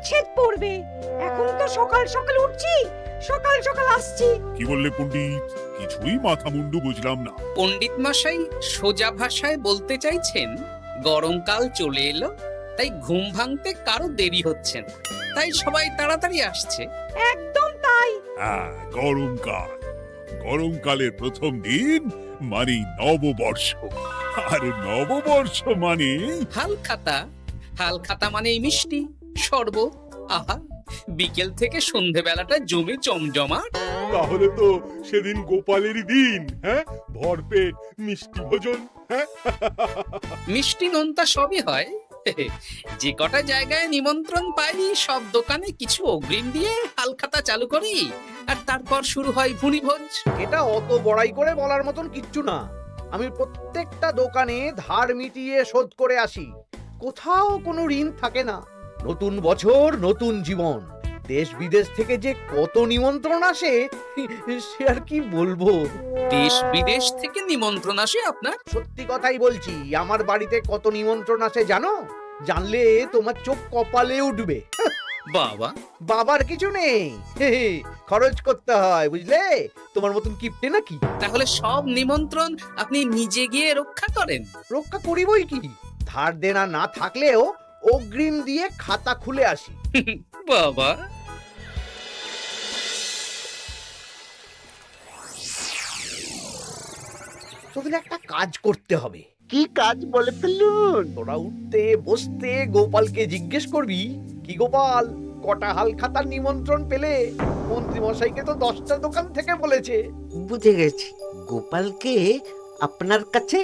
ছেদ পড়বে। এখন তো সকাল সকাল উঠছি, সকাল সকাল আসছি। কি বললে পণ্ডিত? কিছুই মাথা মুন্ডু বুঝলাম না। পণ্ডিত মশাই সোজা ভাষায় বলতে চাইছেন গরমকাল চলে এলো, তাই ঘুম ভাঙতে কারো দেরি হচ্ছে না, তাই সবাই তাড়াতাড়ি আসছে। একদম তাই। হ্যাঁ, গরমকাল। গরমকালের প্রথম দিন মানে নববর্ষ, আর নববর্ষ মানে হালখাতা। হালখাতা মানে মিষ্টি শরবত। আহা, বিকেল থেকে সন্ধেবেলাটা জমে জমজমাট। তাহলে তো সেদিন গোপালেরই দিন। হ্যাঁ, ভরপেট মিষ্টি ভোজন। হ্যাঁ, মিষ্টি নোনতা সবই হয়। যে কটা জায়গায় নিমন্ত্রণ পাই সব দোকানে কিছু অগ্রিম দিয়ে হালখাতা চালু করি, আর তারপর শুরু হয় ভুনিভোজ। এটা অত বড়াই করে বলার মতন কিচ্ছু না। আমি প্রত্যেকটা দোকানে ধার মিটিয়ে শোধ করে আসি, কোথাও কোনো ঋণ থাকে না। নতুন বছর নতুন জীবন, দেশ বিদেশ থেকে যে কত নিমন্ত্রণ আসে সে আর কি বলবো। দেশ বিদেশ থেকে নিমন্ত্রণ আসে আপনার? সত্যি কথাই বলছি, আমার বাড়িতে কত নিমন্ত্রণ আসে জানো? জানলে তোমার চোখ কপালে উঠবে। বাবা, বাবার কিছু নেই, খরচ করতে হয় বুঝলে। তোমার মতন কিপটে নাকি? তাহলে সব নিমন্ত্রণ আপনি নিজে গিয়ে রক্ষা করেন? রক্ষা করিবই কি, ধার দেনা না থাকলেও অগ্রিম দিয়ে খাতা খুলে আসি। বাবা, তোদের একটা কাজ করতে হবে। কি কাজ বলে ফেলুন? তোরা উঠতে বসতে গোপালকে জিজ্ঞেস করবি, কি গোপাল, কটা হাল খাতার নিমন্ত্রণ পেলে? মন্ত্রী মশাইকে তো 10টা দোকান থেকে বলেছে। বুঝে গেছি, গোপালকে আপনার কাছে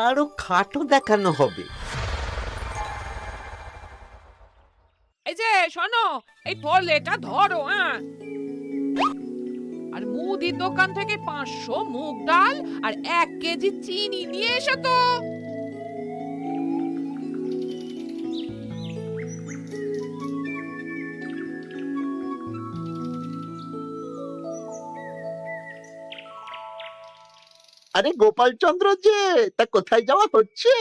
আরো খাটো দেখানো হবে। এই যে শোনো, এই থলেটা ধরো। হ্যাঁ, আর মুদির দোকান থেকে 500 মুগ ডাল আর 1 কেজি চিনি নিয়ে এসো তো। আরে গোপাল চন্দ্র যে, তা কোথায় যাওয়া হচ্ছে?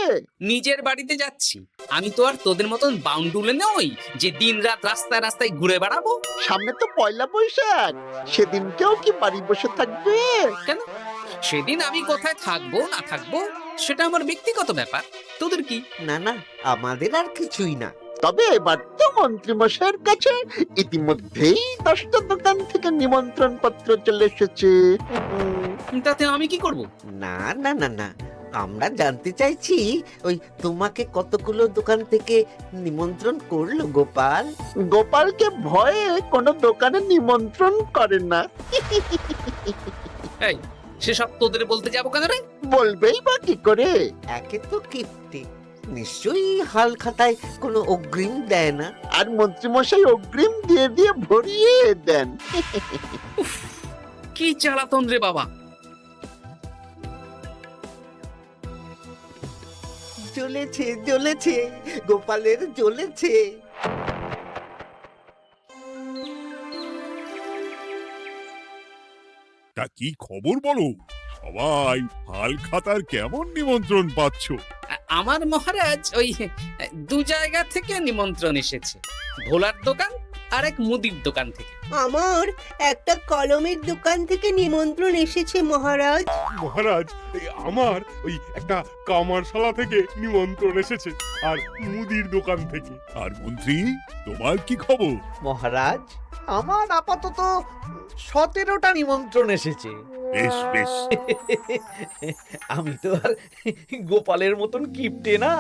নিজের বাড়িতে যাচ্ছি। আমি তো আর তোদের মতন বাউন্ডুলে নই যে দিন রাত রাস্তায় রাস্তায় ঘুরে বেড়াবো। সামনে তো পয়লা বৈশাখ, সেদিন কেউ কি বাড়ি বসে থাকবে? কেন? সেদিন আমি কোথায় থাকবো না থাকবো সেটা আমার ব্যক্তিগত ব্যাপার, তোদের কি? না না, আমাদের আর কিছুই না। তবে এবার তো মন্ত্রী মশাইয়ের কাছে ইতিমধ্যেই 10টা দোকান থেকে নিমন্ত্রণ পত্র চলে এসেছে। তাতে আমি কি করব? না না না না, আমরা জানতে চাইছি ওই তোমাকে কতগুলো দোকান থেকে নিমন্ত্রণ করলো গোপাল? গোপালকে ভয়ে কোনো দোকানে নিমন্ত্রণ করে না। এই, সেসব তোদের বলতে যাবো কেন রে? বলবেই বা কি করে? একে তো কিপ্টে, নিশ্চয়ই হাল খাতায় কোনো অগ্রিম দেয় না, আর মন্ত্রীমশাই অগ্রিম দিয়ে দিয়ে ভরিয়ে দেন। কি জ্বালাতন রে বাবা। জ্বলেছে জ্বলেছে, গোপালের জ্বলেছে। তা কি খবর বলো? সবাই হালখাতার কেমন নিমন্ত্রণ পাচ্ছ? আমার মহারাজ ওই 2 জায়গা থেকে নিমন্ত্রণ এসেছে, ভোলার দোকান আর এক মুদির দোকান থেকে। আমার একটা কলমের দোকান থেকে নিমন্ত্রণ এসেছে মহারাজ। মহারাজ, আমার ওই একটা কামারশালা থেকে নিমন্ত্রণ এসেছে, আর মুদির দোকান থেকে। আর মন্ত্রী, তোমার কি খবর? মহারাজ, আমার আপাতত 17টা নিমন্ত্রণ এসেছে। বেশ বেশ। আমি তো আর গোপালের মতন কিপটে না,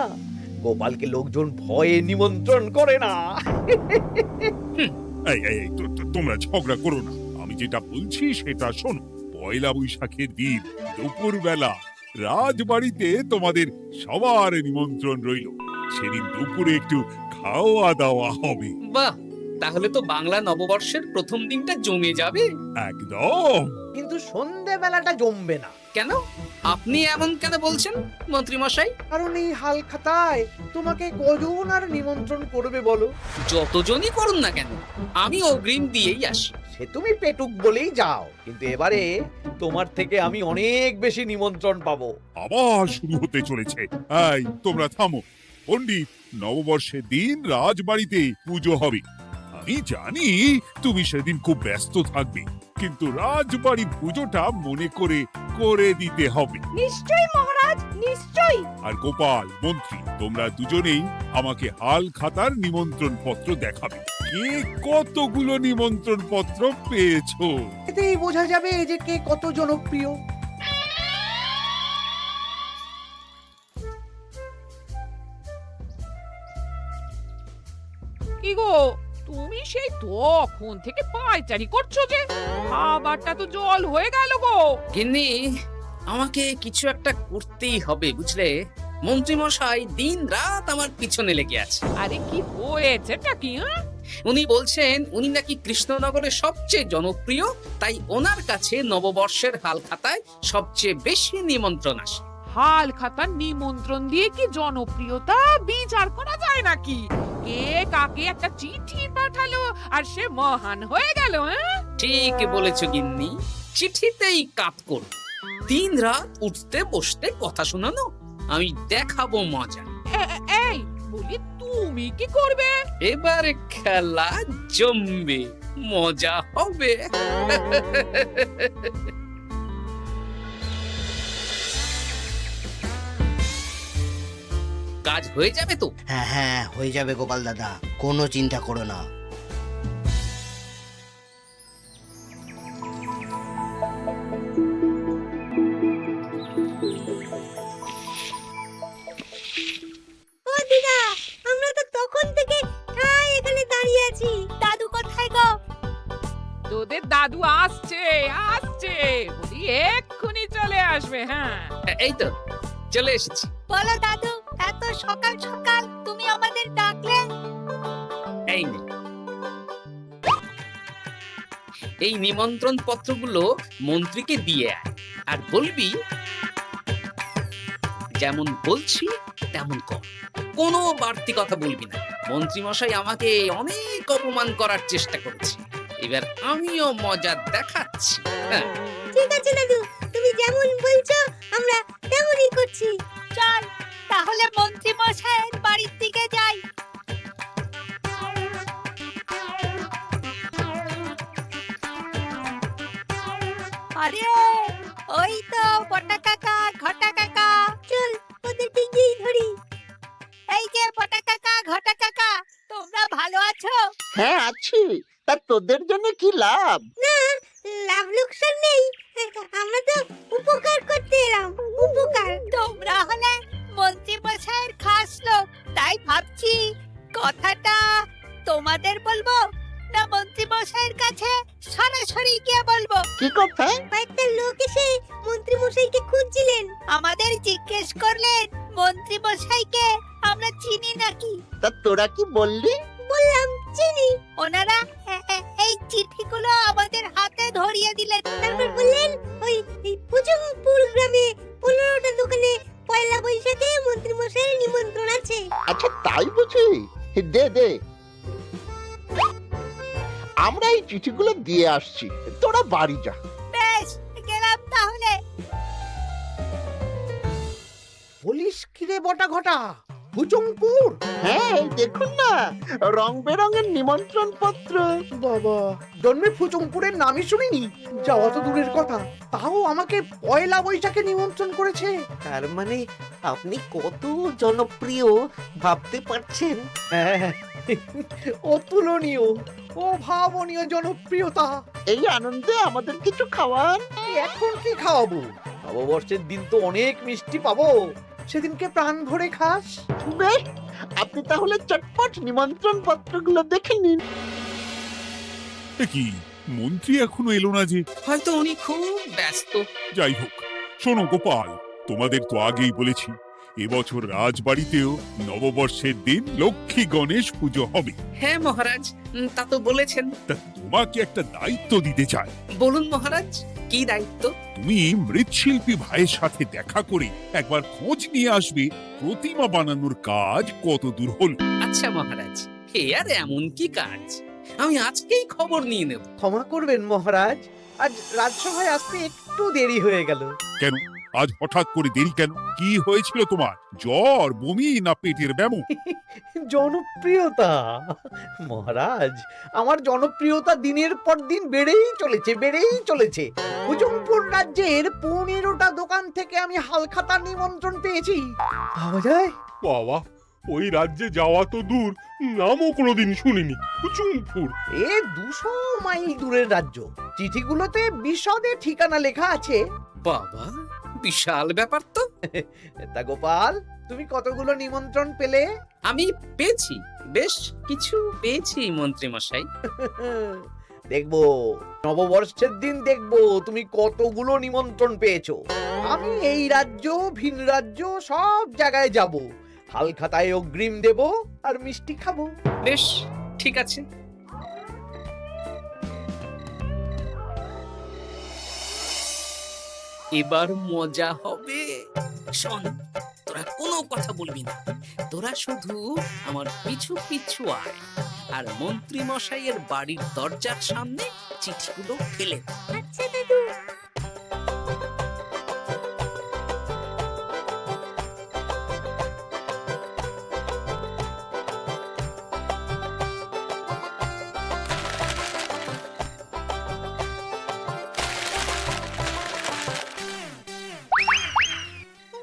গোপালকে লোকজন ভয়ে নিমন্ত্রণ করে না। এই এই এই, তোমরা ঝগড়া করো না। আমি যেটা বলছি সেটা শোনো। পয়লা বৈশাখের দিন দুপুরবেলা রাজবাড়িতে তোমাদের সবার নিমন্ত্রণ রইল। সেদিন দুপুরে একটু খাওয়া দাওয়া হবে। বাহ, তাহলে তো বাংলা নববর্ষের প্রথম দিনটা জমে যাবে। একদম। কিন্তু সন্ধেবেলাটা জমবে না। কেন? আপনি এমন কেন বলছেন মন্ত্রী মশাই? কারণ এই হাল খাতায় তোমাকে কজন আর নিমন্ত্রণ করবে বলো? যতজনই করুন না কেন, আমি অগ্রিম দিয়েই আসি। সে তুমি পেটুক বলেই যাও, কিন্তু এবারে তোমার থেকে আমি অনেক বেশি নিমন্ত্রণ পাবো। আবার শুরু হতে চলেছে। এই তোমরা থামো। পণ্ডিত, নববর্ষের দিন রাজবাড়িতে পুজো হবে। আমি জানি তুমি সেদিন খুব ব্যস্ত থাকবে, কিন্তু রাজবাড়ির পুজোটা মনে করে করে দিতে হবে। নিশ্চয়ই মহারাজ, নিশ্চয়ই। আর গোপাল, মন্ত্রী, তোমরা দুজনেই আমাকে হাল খাতার নিমন্ত্রণ পত্র দেখাবে। কে কতগুলো নিমন্ত্রণ পত্র পেয়েছো? এতেই বোঝা যাবে যে কে কত জনপ্রিয়। কি গো, তুমি সেই তখন থেকে পায়চারি করছো যে? খাবারটা তো জল হয়ে গেল গো। গিন্নি, আমাকে কিছু একটা করতেই হবে বুঝলে। মন্ত্রী মশাই দিন রাত আমার পিছনে লেগে আছে। আরে কি হয়েছেটা কি? উনি বলছেন উনি নাকি কৃষ্ণনগরের সবচেয়ে জনপ্রিয়, তাই ওনার কাছে নববর্ষের হাল খাতায় সবচেয়ে বেশি নিমন্ত্রণ আসে। হাল খাতার নিমন্ত্রণ দিয়ে কি জনপ্রিয়তা বিচার করা যায় নাকি? কে কাকে একটা চিঠি পাঠালো আর সে মহান হয়ে গেল? ঠিক বলেছো গিন্নি, চিঠিতেই কাপ করো। দিন রাত উঠতে বসতে কথা শোনানো, আমি দেখাবো মজা। এই বলি, তুমি কি করবে? এবার খেলা জমবে, মজা হবে। কাজ হয়ে যাবে তো? হ্যাঁ হ্যাঁ, হয়ে যাবে গোপাল দাদা, কোনো চিন্তা করো না। ও দিদা, আমরা তো তখন থেকে এখানে দাঁড়িয়ে আছি। দাদু কোথায় গো? তোদের দাদু আসছে আসছে, বলি এক্ষুনি চলে আসবে। হ্যাঁ, এই তো চলে এসেছি। বলো দাদু, এত সকাল সকাল তুমি আমাদের ডাকলে? এই নে, এই নিমন্ত্রণ পত্রগুলো মন্ত্রীকে দিয়ে আয়, আর বলবি যেমন বলছি তেমন কর, কোনো বাড়তি কথা বলবি না। মন্ত্রী মশাই আমাকে অনেক অপমান করার চেষ্টা করেছে, এবার আমিও মজা দেখাচ্ছি। হ্যাঁ, ঠিক আছে দাদু, তুমি যেমন বলছো আমরা তেমনই করছি। চল তাহলে মন্ত্রী মশাইয়ের বাড়ির দিকে যাই। আরে ওই তো বটা কাকা, ঘটা কাকা, চল ওদেরকে গিয়ে ধরি। এই যে বটা কাকা, ঘটা কাকা, তোমরা ভালো আছো? হ্যাঁ আছি, তা তোদের জন্য কি লাভ? না, লাভ লোকসান নেই, আমরা তো উপকার করতে এলাম। উপকার? তোমরা হলে মন্ত্রী মশাইয়ের খাস লোক, তাই ভাবছি কথাটা তোমাদের বলবো না মন্ত্রী মশাইয়ের কাছে সরাসরি গিয়ে বলবো। কি কথা? কয়েকটা লোক এসে মন্ত্রী মশাইকে খুঁজছিলেন, আমাদের জিজ্ঞেস করলেন মন্ত্রী মশাইকে আমরা চিনি নাকি। তা তোরা কি বললি? বললাম চিনি। ওনারা এই চিঠিগুলো আমাদের হাতে ধরিয়ে দিলেন, তারপর বললেন ওই পুজংপুর গ্রামে 15টা দোকানে পয়লা বৈশাখে মন্ত্রী মশাইয়ের নিমন্ত্রণ আছে। আচ্ছা তাই বুঝি, দে দে, আমরা এই চিঠিগুলো দিয়ে আসছি, তোরা বাড়ি যা। বেশ, গেলাম তাহলে। বলিস কিরে বটা ঘটা, ভুজংপুর? হ্যাঁ এই দেখুন না, রং বেরঙের নিমন্ত্রণ পত্র। বাবা, জন্মে ফুচংপুরের নামই শুনিনি, যাওয়া তো দূরের কথা, তাও আমাকে পয়লা বৈশাখে নিমন্ত্রণ করেছে। তার মানে আপনি কত জনপ্রিয় ভাবতে পারছেন? হ্যাঁ, অতুলনীয়, অভাবনীয় জনপ্রিয়তা। এই আনন্দে আমাদের কিছু খাওয়ান। এখন কি খাওয়াবো? নববর্ষের দিন তো অনেক মিষ্টি পাবো, সেদিনকে প্রাণ ভরে খাস। বেশ, আপনি তাহলে চটপট নিমন্ত্রণ পত্রগুলো দেখে নিন। এ কি, মন্ত্রী এখনো এলো না যে? হয়তো উনি খুব ব্যস্ত। যাই হোক, শোনো গোপাল, তোমাদের তো আগেই বলেছি এবছর রাজবাড়িতেও নববর্ষের দিন লক্ষ্মী গণেশ পুজো হবে। হ্যাঁ মহারাজ, তা তো বলেছেন। তা তোমাকে একটা দায়িত্ব দিতে চাই। বলুন মহারাজ, কি দায়িত্ব? তুমি মৃৎশিল্পী ভাইয়ের সাথে দেখা করে একবার খোঁজ নিয়ে আসবে প্রতিমা বানানোর কাজ কত দূর হলো। আচ্ছা মহারাজ, হে আর এমন কি কাজ, আমি আজকেই খবর নিয়ে নেব। ক্ষমা করবেন মহারাজ, আজ রাজসভায় আসতে একটু দেরি হয়ে গেল। কেন, আজ হঠাৎ করে দেরি কেন? কি হয়েছিল তোমার? জ্বর, বমি না পেটের ব্যামো? জনপ্রিয়তা মহারাজ, আমার জনপ্রিয়তা দিনের পর দিন বেড়েই চলেছে। হুজুমপুর রাজ্যের 15টা দোকান থেকে আমি হালখাতার নিমন্ত্রণ পেয়েছি। ভাবা যায়? বাবা, ওই রাজ্যে যাওয়া তো দূর, নামও কোনোদিন শুনিনি। হুজুমপুর। এ 200 মাইল দূরের রাজ্য। চিঠিগুলোতে বিশদে ঠিকানা লেখা আছে। বাবা, বিশাল ব্যাপার তো। তা গোপাল, তুমি কতগুলো নিমন্ত্রণ পেলে? আমি পেয়েছি, বেশ কিছু পেয়েছি মন্ত্রী মশাই। দেখবো নববর্ষের দিন দেখবো তুমি কতগুলো নিমন্ত্রণ পেয়েছো। আমি এই রাজ্য ভিন রাজ্য সব জায়গায় যাব, হালখাতায় অগ্রিম দেব আর মিষ্টি খাবো। বেশ, ঠিক আছে। এবার মজা হবে। শোন, তোরা কোনো কথা বলবি না। তোরা শুধু আমার পিছু পিছু আয়, আর মন্ত্রী মশাইয়ের বাড়ির দরজার সামনে চিঠিগুলো ফেলে দে। আচ্ছা দাদু।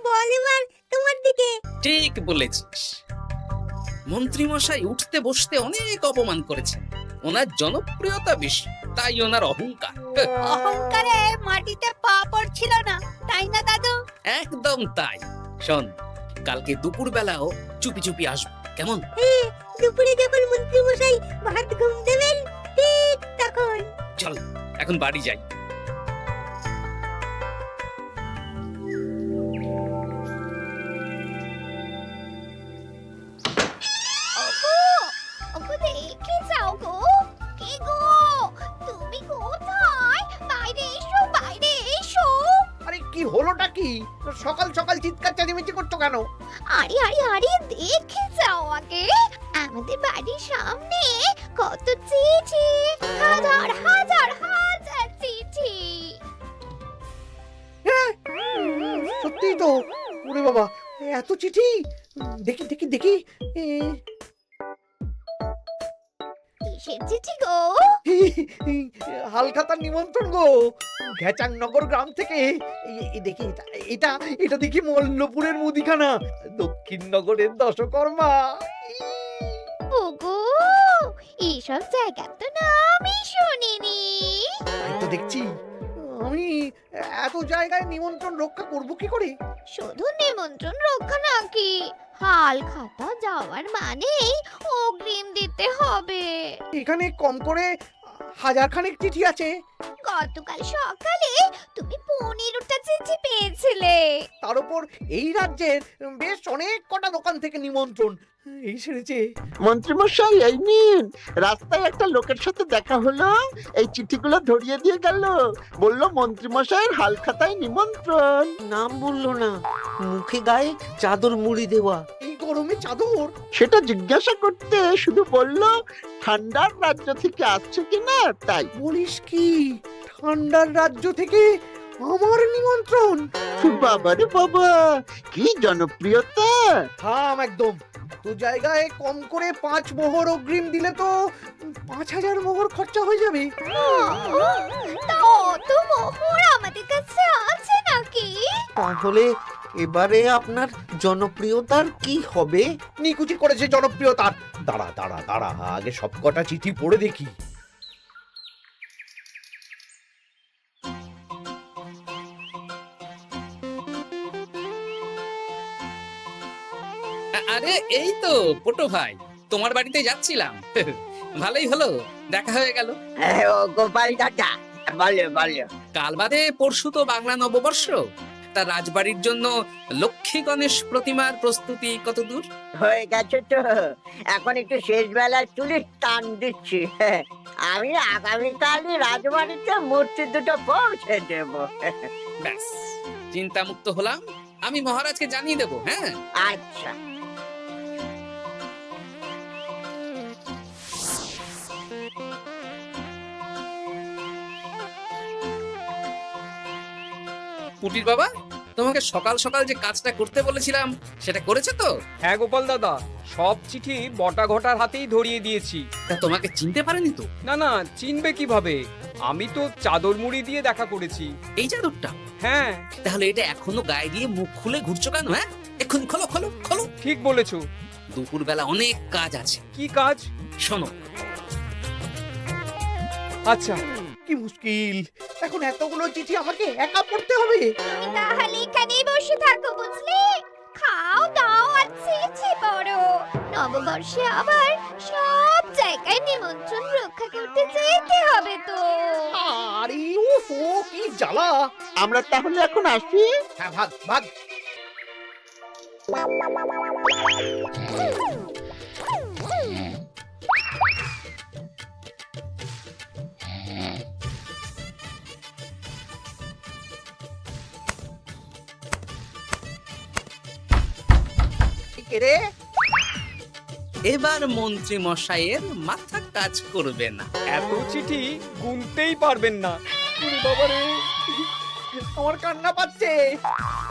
বল এবার তোমার দিকে। ঠিক বলেছিস। মন্ত্রী মশাই উঠতে বসতে অনেক অপমান করেছেন। ওনার জনপ্রিয়তা বেশি, তাই ওনার অহংকার। অহংকারে মাটিতে পা পড়ছিল না, তাই না দাদু? একদম তাই। শোন, কালকে দুপুর বেলাও চুপি চুপি আসবো, কেমন? দুপুরে যখন মন্ত্রী মশাই ভাত ঘুম দেবেন, ঠিক তখন। চল এখন বাড়ি যাই। ওগো দেখে যাও গো। কে গো? তুমি কোথায়? বাইরে এসো, বাইরে এসো। আরে কি হলোটা কি? সকাল সকাল চিৎকার চেঁচামেচি করছো কেন? আরে আরে আরে দেখে যাও আগে। আমাদের বাড়ির সামনে কত চিঠি, হাজার হাজার হাজার চিঠি। সত্যি তো। ওরে বাবা, এত চিঠি! দেখি দেখি দেখি। কিসের চিঠি গো? হালখাতার নিমন্ত্রণ গো, ঘেচাংনগর গ্রাম থেকে। দেখি এটা এটা দেখি মল্লপুরের মুদিখানা, দক্ষিণনগরের দশকর্মা। ওগো, এইসব জায়গা তো নামই শুনিনি। তাই তো দেখছি। আমি এত জায়গায় নিমন্ত্রণ রক্ষা করব কি করে? শুধু নিমন্ত্রণ রক্ষা নাকি, হালখাতা যাওয়ার মানেই অগ্রিম দিতে হবে। এখানে কম করে 1000 খানেক চিঠি আছে। গতকাল সকালে তুমি 15টা চিঠি পেয়েছিলে। তার উপর এই রাজ্যের বেশ অনেক কটা দোকান থেকে নিমন্ত্রণ এই সেরেছে। মন্ত্রীমশাই, এই নিন। রাস্তায় একটা লোকের সাথে দেখা হলো, এই চিঠিগুলো ধরিয়ে দিয়ে গেল। বলল মন্ত্রীমশাইয়ের হালখাতায় নিমন্ত্রণ। নাম বললো না, মুখে গায়ে চাদর মুড়ি দেওয়া। এই গরমে চাদর? সেটা জিজ্ঞাসা করতে শুধু বলল ঠান্ডার রাজ্য থেকে আসছে কিনা তাই। বলিস কি? ঠান্ডার রাজ্য থেকে আমার নিমন্ত্রণ? বাবারে বাবা, কি জনপ্রিয়তা! থাম একদম। তো জায়গায় কম করে 5 মোহর অগ্রিম দিলে তো 5000 মোহর খরচা হয়ে যাবে। তা অত মোহর আমাদের কাছে আছে নাকি? তাহলে এবারে আপনার জনপ্রিয়তার কি হবে? নিকুচি করেছে জনপ্রিয়তার। দাঁড়া দাঁড়া দাঁড়া, আগে সব কটা চিঠি পড়ে দেখি। আরে এই তো পটু ভাই, তোমার বাড়িতে যাচ্ছিলাম। ভালোই হলো, দেখা হয়ে গেল। গোপাল দাদা, বলো বলো। কাল বাদে পরশু তো বাংলা নববর্ষ। তা রাজবাড়ির জন্য লক্ষ্মী গণেশ প্রতিমার প্রস্তুতি কত দূর? হয়ে গেছে তো, এখন একটু শেষ বেলার চুলির টান দিচ্ছি। আমি আগামীকালই রাজবাড়িতে মূর্তি দুটো পৌঁছে দেব। ব্যাস, চিন্তা মুক্ত হলাম। আমি মহারাজকে জানিয়ে দেবো। হ্যাঁ, আচ্ছা। পুটির বাবা, তোমাকে সকাল সকাল যে কাজটা করতে বলেছিলাম সেটা করেছে তো? হ্যাঁ গোপাল দাদা, সব চিঠি বটা ঘটার হাতেই ধরিয়ে দিয়েছি। তা তোমাকে চিনতে পারেনি তো? না না, চিনবে কিভাবে? আমি তো চাদর মুড়ি দিয়ে দেখা করেছি। এই চাদরটা? হ্যাঁ। তাহলে এটা এখনো গায়ে দিয়ে মুখ খুলে ঘুরছো কেন? হ্যাঁ, এক্ষুনি খোলো খোলো খোলো। ঠিক বলেছো। দুপুরবেলা অনেক কাজ আছে। কি কাজ? শোনো। আচ্ছা। কি মুশকিল, এখন এতগুলো চিঠি আমাকে একা পড়তে হবে। তাহলে এখানেই বসে থাকো, বুঝলে? খাও দাও আর চিঠি পড়ো। নববর্ষে আবার সব জায়গায় নিমন্ত্রণ রক্ষা করতে যেতে হবে তো। আরে ও কি জ্বালা। আমরা তাহলে এখন আসি। হ্যাঁ, ভাগ ভাগ। রে এবার মন্ত্রী মশাইয়ের মাথা কাজ করবে না। এত চিঠি গুনতেই পারবেন না। ওরে বাবা রে, আমার কান্না পাচ্ছে।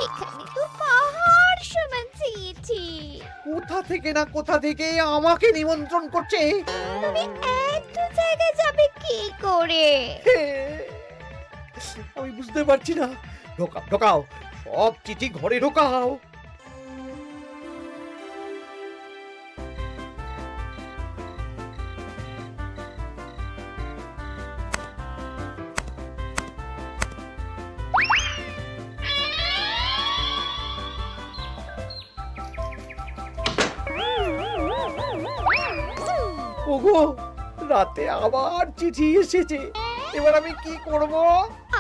এখানে তো পাহাড় সমান চিঠি। কোথা থেকে না কোথা থেকে আমাকে নিমন্ত্রণ করছে। তুমি এত জায়গায় যাবে কি করে? আমি বুঝতে পারছি না। ঢোকাও ঢোকাও, সব চিঠি ঘরে ঢোকাও। ওগো, রাতে আবার চিঠি এসেছে। এবার আমি কি করব?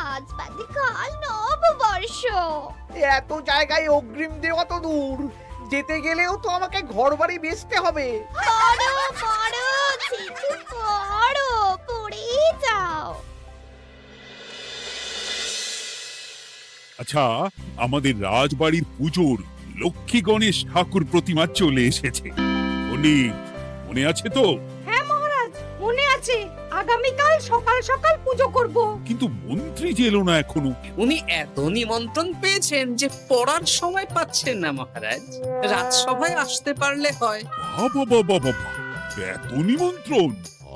আজ বাদে কাল নববর্ষ। এত জায়গায় অগ্রিম দেওয়া তো দূর, যেতে গেলেও তো আমাকে ঘর বাড়ি বেচতে হবে। পড়ো পড়ো চিঠি পড়ো, পড়েই যাও। আচ্ছা, আমাদের রাজবাড়ির পুজোর লক্ষ্মী গণেশ ঠাকুর প্রতিমা চলে এসেছে। পণ্ডিত, মনে আছে তো? হ্যাঁ মহারাজ, মনে আছে। আগামীকাল সকাল সকাল পুজো করব। কিন্তু মন্ত্রী যে এলো না এখনো। উনি এত নিমন্ত্রণ পেয়েছেন যে পড়ার সময় পাচ্ছেন না মহারাজ। রাজসভায় আসতে পারলে হয়। বাবা বাবা বাবা, এত নিমন্ত্রণ!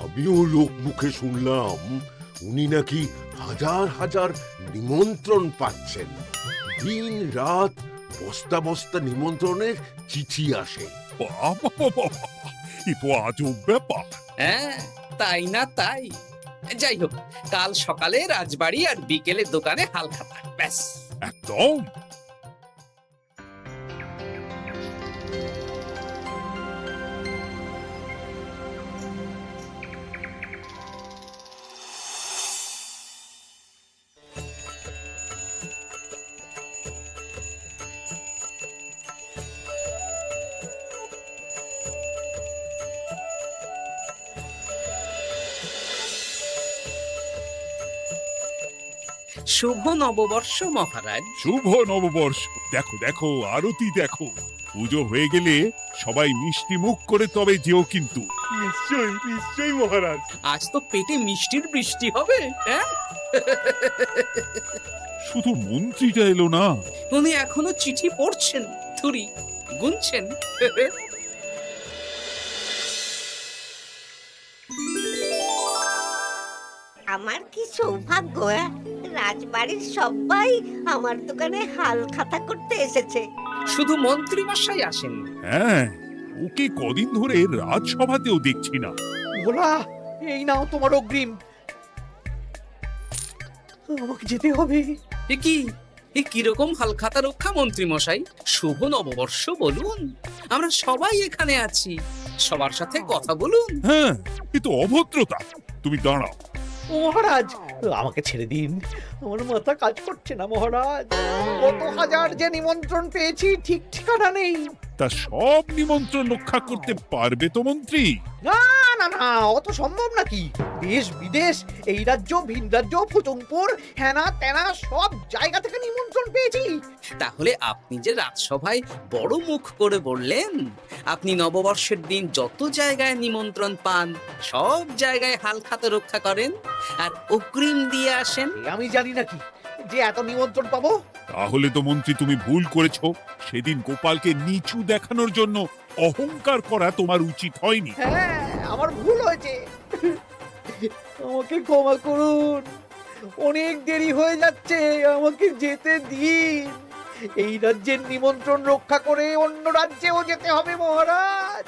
আমিও লোক মুখে শুনলাম উনি নাকি হাজার হাজার নিমন্ত্রণ পাচ্ছেন। দিন রাত বস্তা বস্তা নিমন্ত্রণের চিঠি আসে। বাবা বাবা, এ তো আজব ব্যাপার। হ্যাঁ, তাই না তাই। যাই হোক, কাল সকালে রাজবাড়ি আর বিকেলে দোকানে হালখাতা, ব্যাস। একদম। শুভ নববর্ষ মহারাজ। শুভ নববর্ষ। দেখো দেখো, আরতি দেখো। পুজো হয়ে গেলে সবাই মিষ্টি মুখ করে তবে যেও কিন্তু। নিশ্চয়ই নিশ্চয়ই মহারাজ। আজ তো পেটে মিষ্টির বৃষ্টি হবে। হ্যাঁ, শুধু মন্ত্রীটা এলো না। উনি এখনো চিঠি পড়ছেন, থুরি গুনছেন। আমার কি সৌভাগ্য! রাজবাড়ির সবাই আমার দোকানে হাল খাতা করতে এসেছে। শুধু মন্ত্রী মশাই আসেন। হ্যাঁ, ওকে কদিন ধরে রাজসভাতেও দেখছি না। ভোলা, এই নাও তোমার অগ্রিম। আমাকে যেতে হবে। এ কি, এ কিরকম হালখাতা রক্ষা মন্ত্রী মশাই? শুভ নববর্ষ বলুন, আমরা সবাই এখানে আছি, সবার সাথে কথা বলুন। হ্যাঁ, এ তো অভদ্রতা। তুমি দাঁড়াও। মহারাজ, আমাকে ছেড়ে দিন। আমার মাথা কাজ করছে না মহারাজ। কত হাজার যে নিমন্ত্রণ পেয়েছি, ঠিক ঠিকানা নেই। তা সব নিমন্ত্রণ রক্ষা করতে পারবে তো মন্ত্রী? না না না, অত সম্ভব নাকি? দেশ বিদেশ, এই রাজ্য ভিন রাজ্য, ফুচুংপুর, হ্যানা তেনা সব জায়গা থেকে নিমন্ত্রণ পেয়েছি। তাহলে আপনি যে রাজসভায় বড় মুখ করে বললেন আপনি নববর্ষের দিন যত জায়গায় নিমন্ত্রণ পান সব জায়গায় হালখাতা রক্ষা করেন আর অগ্রিম দিয়ে আসেন। আমি জানি নাকি, যে এত নিমন্ত্রণ পাবো? তাহলে তো মন্ত্রী তুমি ভুল করেছো। সেদিন গোপালকে নিচু দেখানোর জন্য অহংকার করা তোমার উচিত হয়নি। হ্যাঁ, আমার ভুল হয়েছে। আমাকে ক্ষমা করুন, অনেক দেরি হয়ে যাচ্ছে, আমাকে যেতে দিন। এই রাজ্যের নিমন্ত্রণ রক্ষা করে অন্য রাজ্যেও যেতে হবে মহারাজ।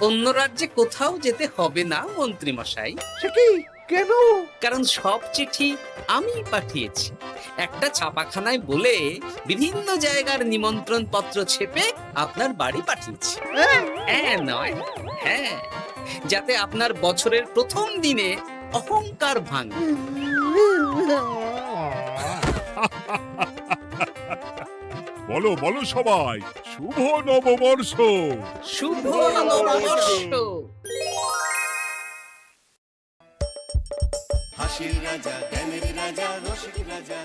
অন্য রাজ্যে কোথাও যেতে হবে না মন্ত্রী মশাই, সে কি? কেন? কারণ সব চিঠি আমি পাঠিয়েছি। একটা ছাপাখানায় বলে বিভিন্ন জায়গার নিমন্ত্রণ পত্র ছেপে আপনার বাড়ি পাঠিয়েছি। হ্যাঁ নয়, হ্যাঁ, যাতে আপনার বছরের প্রথম দিনে অহংকার ভাঙে। বলো বলো সবাই, শুভ নববর্ষ। শুভ নববর্ষ। হাসির রাজা, জ্ঞানের রাজা, রসিক রাজা,